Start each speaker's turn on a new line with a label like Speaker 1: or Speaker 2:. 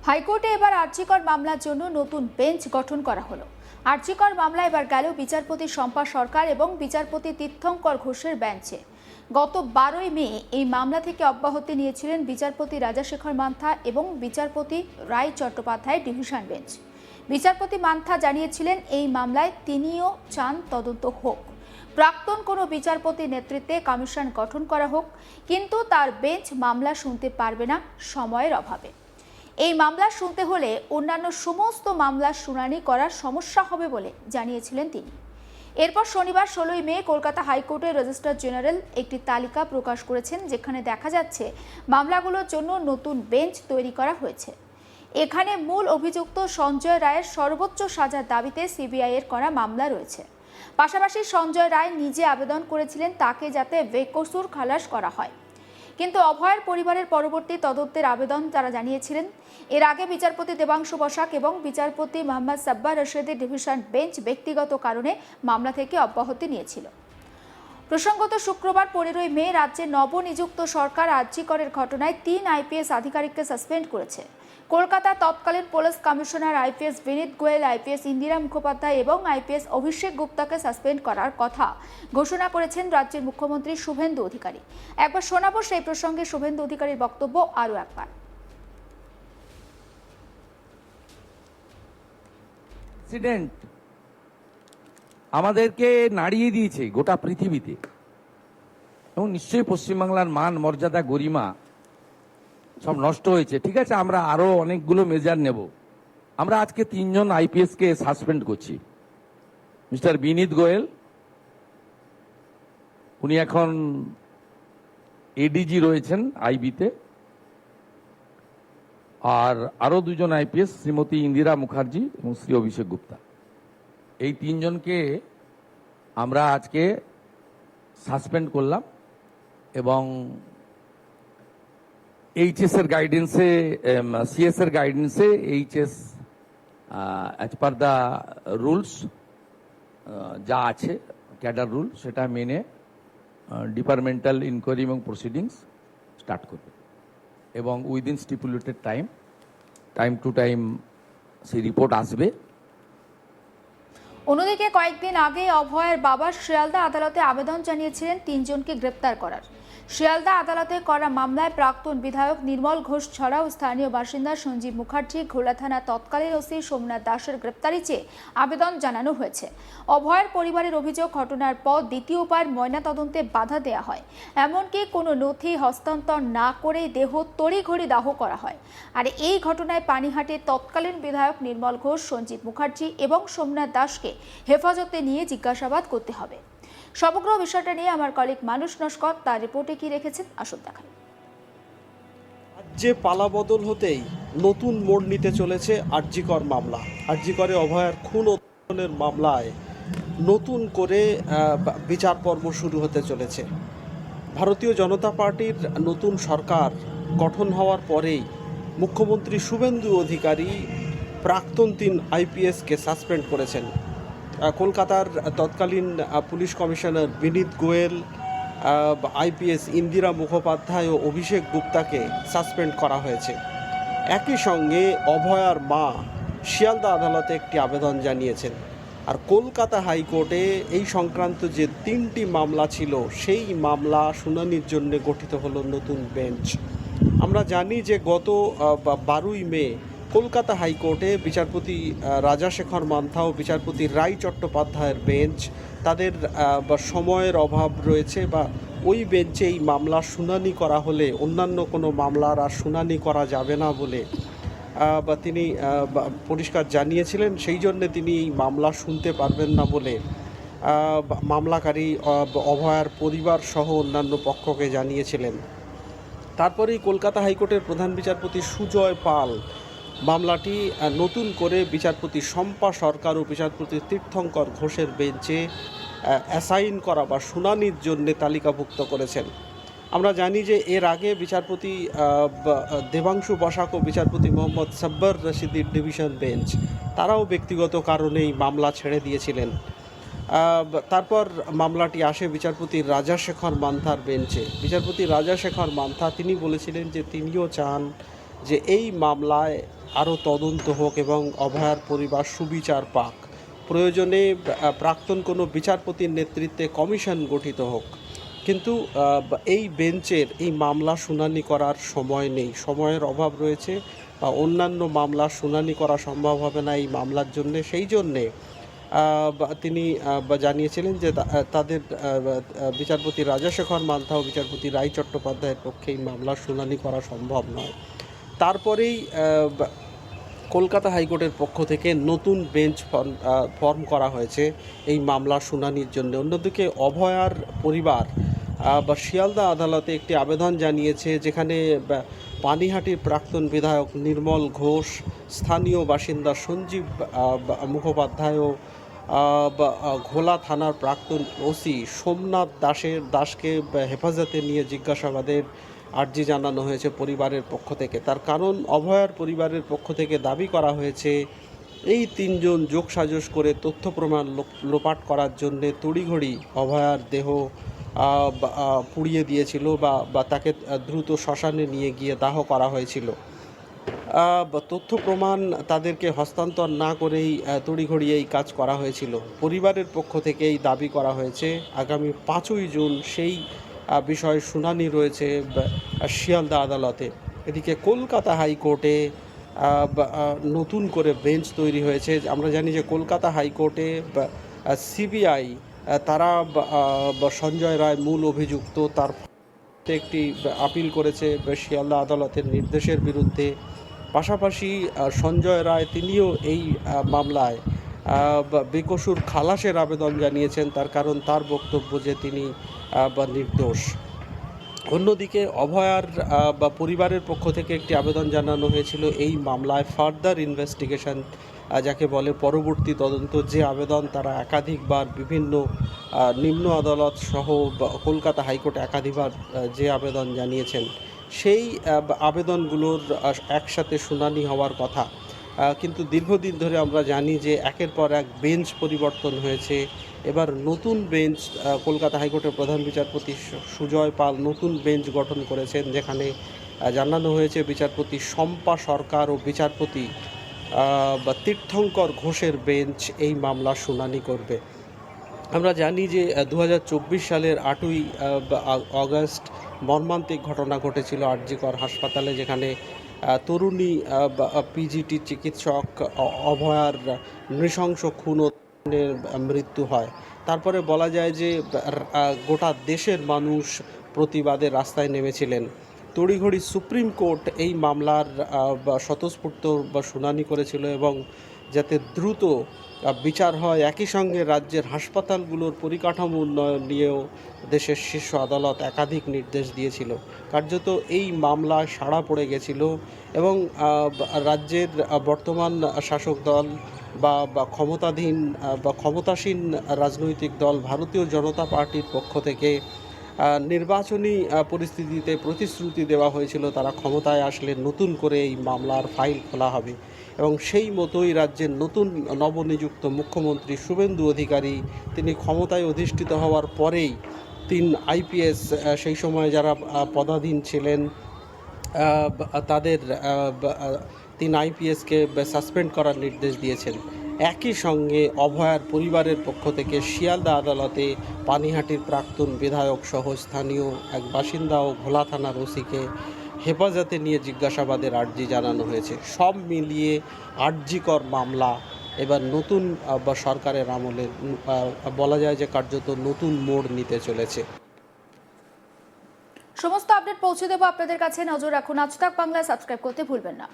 Speaker 1: হাইকোর্টে এবার আরজিকর মামলার জন্য নতুন বেঞ্চ গঠন করা হলো। আরজিকর মামলা এবার গেল বিচারপতি শম্পা সরকার এবং বিচারপতি তীর্থঙ্কর ঘোষের বেঞ্চে। গত 12ই মে এই মামলা থেকে অব্যাহতি নিয়েছিলেন বিচারপতি রাজাশেখর মান্থা এবং বিচারপতি রায় চট্টোপাধ্যায়ের ডিভিশন বেঞ্চ। বিচারপতি মান্থা জানিয়েছিলেন এই মামলায় তিনিও চান তদন্ত হোক, প্রাক্তন কোনো বিচারপতি নেতৃত্বে কমিশন গঠন করা হোক, কিন্তু তার বেঞ্চ মামলা শুনতে পারবে না সময়ের অভাবে। এই মামলা শুনতে হলে অন্যান্য সমস্ত মামলার শুনানি করার সমস্যা হবে বলে জানিয়েছিলেন তিনি। এরপর শনিবার 16ই মে কলকাতা হাইকোর্টের রেজিস্ট্রার জেনারেল একটি তালিকা প্রকাশ করেছেন, যেখানে দেখা যাচ্ছে মামলাগুলোর জন্য নতুন বেঞ্চ তৈরি করা হয়েছে। এখানে মূল অভিযুক্ত সঞ্জয় রায়ের সর্বোচ্চ সাজার দাবিতে সিবিআই এর করা মামলা রয়েছে। পাশাপাশি সঞ্জয় রায় নিজে আবেদন করেছিলেন তাকে যাতে বেকসুর খালাস করা হয়, কিন্তু অভয়ের পরিবারের পরবর্তী তদন্তের আবেদন তারা জানিয়েছিলেন। এর আগে বিচারপতি দেবাংশু বসাক এবং বিচারপতি মোহাম্মদ সাব্বার রশিদের ডিভিশন বেঞ্চ ব্যক্তিগত কারণে মামলা থেকে অব্যাহতি নিয়েছিল। প্রসঙ্গত শুক্রবার 15ই মে রাজ্যে নবনিযুক্ত সরকার আরজিকরের ঘটনায় 3 আইপিএস আধিকারিককে সাসপেন্ড করেছে। কলকাতা তৎকালীন পুলিশ কমিশনার আইপিএস বিনীত গোয়েল, আইপিএস ইন্দিরা মুখোপাধ্যায় এবং আইপিএস অভিষেক গুপ্তাকে সাসপেন্ড করার কথা ঘোষণা করেছেন রাজ্যের মুখ্যমন্ত্রী শুভেন্দু অধিকারী। একবার শোনাবো সেই প্রসঙ্গে শুভেন্দু অধিকারীর বক্তব্য আরও একবার।
Speaker 2: প্রেসিডেন্ট আমাদেরকে নাড়িয়ে দিয়েছে গোটা পৃথিবীতে, এবং নিশ্চয়ই পশ্চিমবাংলার মান মর্যাদা গরিমা সব নষ্ট হয়েছে। ঠিক আছে, আমরা আরো অনেকগুলো মেজার নেব। আমরা আজকে 3 জন আইপিএস কে সাসপেন্ড করছি। মিস্টার বিনীত গোয়েল, উনি এখন এডিজি রয়েছেন আইবিতে, আর আরো 2 জন আইপিএস, শ্রীমতী ইন্দিরা মুখার্জি এবং শ্রী অভিষেক গুপ্তা। এই 3 জনকে আমরা আজকে সাসপেন্ড করলাম এবং এইচএস এর গাইডেন্সে, সিএস এর গাইডেন্সে HS as per the rules যা আছে ক্যাডার রুল, সেটা মেনে ডিপার্টমেন্টাল ইনকোয়ারি এবং প্রসিডিংস স্টার্ট করবে এবং within stipulated time to time সেই রিপোর্ট আসবে।
Speaker 1: অন্যদিকে কয়েকদিন আগে অভয়ের বাবা শিয়ালদা আদালতে আবেদন জানিয়েছিলেন 3 জনকে গ্রেপ্তার করার। শিয়ালদা আদালতে করা মামলায় প্রাক্তন বিধায়ক নির্মল ঘোষ ছাড়াও স্থানীয় বাসিন্দা সঞ্জীব মুখার্জি, ঘোলা থানা তৎকালীন ওসি সোমনাথ দাসের গ্রেপ্তারি চেয়ে আবেদন জানানো হয়েছে। অভয়ের পরিবারের অভিযোগ, ঘটনার পর দ্বিতীয়বার ময়নাতদন্তে বাধা দেওয়া হয়, এমনকি কোনো নথি হস্তান্তর না করেই দেহ তড়িঘড়ি দাহ করা হয়। আর এই ঘটনায় পানিহাটির তৎকালীন বিধায়ক নির্মল ঘোষ, সঞ্জীব মুখার্জি এবং সোমনাথ দাসকে হেফাজতে নিয়ে জিজ্ঞাসাবাদ করতে হবে। সমগ্র বিষয়টা নিয়ে আমার কলিগ মানুষ নস্কর তার রিপোর্টে কি রেখেছেন আসুন দেখাই।
Speaker 3: রাজ্যে পালাবদল হতেই নতুন মোড় নিতে চলেছে আরজিকর মামলা। আরজিকরে অভয়ার খুন ও ধর্ষণের মামলায় নতুন করে বিচার পর্ব শুরু হতে চলেছে। ভারতীয় জনতা পার্টির নতুন সরকার গঠন হওয়ার পরেই মুখ্যমন্ত্রী শুভেন্দু অধিকারী প্রাক্তন 3 আইপিএসকে সাসপেন্ড করেছেন। কলকাতার তৎকালীন পুলিশ কমিশনার বিনীত গোয়েল, আইপিএস ইন্দিরা মুখোপাধ্যায় ও অভিষেক গুপ্তাকে সাসপেন্ড করা হয়েছে। একই সঙ্গে অভয়ার মা শিয়ালদা আদালতে একটি আবেদন জানিয়েছেন। আর কলকাতা হাইকোর্টে এই সংক্রান্ত যে 3টি মামলা ছিল, সেই মামলা শুনানির জন্য গঠিত হলো নতুন বেঞ্চ। আমরা জানি যে গত 12ই মে কলকাতা হাইকোর্টে বিচারপতি রাজাশেখর মান্থা ও বিচারপতি রায় চট্টোপাধ্যায়ের বেঞ্চ, তাদের সময়ের অভাব রয়েছে বা ওই বেঞ্চে এই মামলা শুনানি করা হলে অন্যান্য কোনো মামলার আর শুনানি করা যাবে না বলে বা তিনি পরিষ্কার জানিয়েছিলেন। সেই জন্যে তিনি এই মামলা শুনতে পারবেন না বলে মামলাকারী অভয়ার পরিবার সহ অন্যান্য পক্ষকে জানিয়েছিলেন। তারপরেই কলকাতা হাইকোর্টের প্রধান বিচারপতি সুজয় পাল মামলাটি নতুন করে বিচারপতি শম্পা সরকার ও বিচারপতি তীর্থঙ্কর ঘোষের বেঞ্চে অ্যাসাইন করা বা শুনানির জন্য তালিকাভুক্ত করেছেন। আমরা জানি যে এর আগে বিচারপতি দেবাংশু বসাক ও বিচারপতি মোহাম্মদ সাব্বার রশিদের ডিভিশন বেঞ্চ, তারাও ব্যক্তিগত কারণেই মামলা ছেড়ে দিয়েছিলেন। তারপর মামলাটি আসে বিচারপতি রাজাশেখর মান্থার বেঞ্চে। বিচারপতি রাজাশেখর মান্থা তিনি বলেছিলেন যে তিনিও চান যে এই মামলায় আরও তদন্ত হোক এবং অভয়ার পরিবার সুবিচার পাক। প্রয়োজনে প্রাক্তন কোনো বিচারপতির নেতৃত্বে কমিশন গঠিত হোক। কিন্তু এই বেঞ্চের এই মামলা শুনানি করার সময় নেই, সময়ের অভাব রয়েছে। অন্যান্য মামলা শুনানি করা সম্ভব হবে না এই মামলার জন্যে। সেই জন্যে তিনি জানিয়েছিলেন যে তাদের বিচারপতি রাজাশেখর মান্থা ও বিচারপতি রায় চট্টোপাধ্যায়ের পক্ষে এই মামলার শুনানি করা সম্ভব নয়। তারপরেই কলকাতা হাইকোর্টের পক্ষ থেকে নতুন বেঞ্চ ফর্ম করা হয়েছে এই মামলা শুনানির জন্য। অন্যদিকে অভয়ার পরিবার শিয়ালদা আদালতে একটি আবেদন জানিয়েছে, যেখানে পানিহাটির প্রাক্তন বিধায়ক নির্মল ঘোষ, স্থানীয় বাসিন্দা সঞ্জীব মুখোপাধ্যায় ও ঘোলা থানার প্রাক্তন ওসি সোমনাথ দাসকে হেফাজতে নিয়ে জিজ্ঞাসাবাদের আর্জি জানানো হয়েছে পরিবারের পক্ষ থেকে। তার কারণ, অভয়ার পরিবারের পক্ষ থেকে দাবি করা হয়েছে এই তিনজন যোগসাজশ করে তথ্য প্রমাণ লোপাট করার জন্যে তড়িঘড়ি অভয়ার দেহ পুড়িয়ে দিয়েছিল বা তাকে দ্রুত শ্মশানে নিয়ে গিয়ে দাহ করা হয়েছিল। তথ্য প্রমাণ তাদেরকে হস্তান্তর না করেই তড়িঘড়ি এই কাজ করা হয়েছিল। পরিবারের পক্ষ থেকেই দাবি করা হয়েছে আগামী 5ই জুন সেই বিষয়ে শুনানি রয়েছে শিয়ালদা আদালতে। এদিকে কলকাতা হাইকোর্টে নতুন করে বেঞ্চ তৈরি হয়েছে। আমরা জানি যে কলকাতা হাইকোর্টে সিবিআই তারা সঞ্জয় রায় মূল অভিযুক্ত, তার একটি আপিল করেছে শিয়ালদা আদালতের নির্দেশের বিরুদ্ধে। পাশাপাশি সঞ্জয় রায় তিনিও এই মামলায় বেকসুর খালাসের আবেদন জানিয়েছেন, তার কারণ তার বক্তব্য যে তিনি নির্দোষ। অন্যদিকে অভয়ার পরিবারের পক্ষ থেকে একটি আবেদন জানানো হয়েছিল এই মামলায় ফার্দার ইনভেস্টিগেশন, যাকে বলে পরবর্তী তদন্ত, যে আবেদন তারা একাধিকবার বিভিন্ন নিম্ন আদালত সহ কলকাতা হাইকোর্টে একাধিকবার যে আবেদন জানিয়েছেন, সেই আবেদনগুলোর একসাথে শুনানি হওয়ার কথা। কিন্তু দীর্ঘদিন ধরে আমরা জানি যে একের পর এক বেঞ্চ পরিবর্তন হয়েছে। এবার নতুন বেঞ্চ, কলকাতা হাইকোর্টের প্রধান বিচারপতি সুজয় পাল নতুন বেঞ্চ গঠন করেছেন, যেখানে জানানো হয়েছে বিচারপতি শম্পা সরকার ও বিচারপতি তীর্থঙ্কর ঘোষের বেঞ্চ এই মামলা শুনানি করবে। আমরা জানি যে 2024 সালের 8ই অগস্ট মর্মান্তিক ঘটনা ঘটেছিল আরজিকর হাসপাতালে, যেখানে তরুণী পিজিটি চিকিৎসক অভয়ার নৃশংস খুন ও মৃত্যু হয়। তারপরে বলা যায় যে গোটা দেশের মানুষ প্রতিবাদে রাস্তায় নেমেছিলেন। তড়িঘড়ি সুপ্রিম কোর্ট এই মামলার স্বতঃস্ফূর্ত শুনানি করেছিল এবং যাতে দ্রুত বিচার হয়, একই সঙ্গে রাজ্যের হাসপাতালগুলোর পরিকাঠামো উন্নয়ন নিয়েও দেশের শীর্ষ আদালত একাধিক নির্দেশ দিয়েছিল। কার্যত এই মামলায় সাড়া পড়ে গেছিল এবং রাজ্যের বর্তমান শাসক দল বা ক্ষমতাসীন রাজনৈতিক দল ভারতীয় জনতা পার্টির পক্ষ থেকে নির্বাচনী পরিস্থিতিতে প্রতিশ্রুতি দেওয়া হয়েছিল তারা ক্ষমতায় আসলে নতুন করে এই মামলার ফাইল খোলা হবে, এবং সেই মতোই রাজ্যের নতুন নবনিযুক্ত মুখ্যমন্ত্রী শুভেন্দু অধিকারী তিনি ক্ষমতায় অধিষ্ঠিত হওয়ার পরেই 3 আইপিএস সেই সময় যারা পদাধীন ছিলেন তাদের 3 আইপিএসকে সাসপেন্ড করার নির্দেশ দিয়েছেন। একই সঙ্গে অভয়ার পরিবারের পক্ষ থেকে শিয়ালদা আদালতে পানিহাটির প্রাক্তন বিধায়ক সহ স্থানীয় এক বাসিন্দা ও ঘোলা থানার ওসিকে হেফাজতে নিয়ে জিজ্ঞাসাবাদের আর্জি জানানো হয়েছে। সব মিলিয়ে আরজিকর মামলা এবার নতুন সরকারের আমলে বলা যায় যে কার্যত নতুন মোড় নিতে চলেছে।
Speaker 1: সমস্ত আপডেট পৌঁছে দেবো আপনাদের কাছে। নজর রাখুন আজ তাক বাংলা, সাবস্ক্রাইব করতে ভুলবেন না।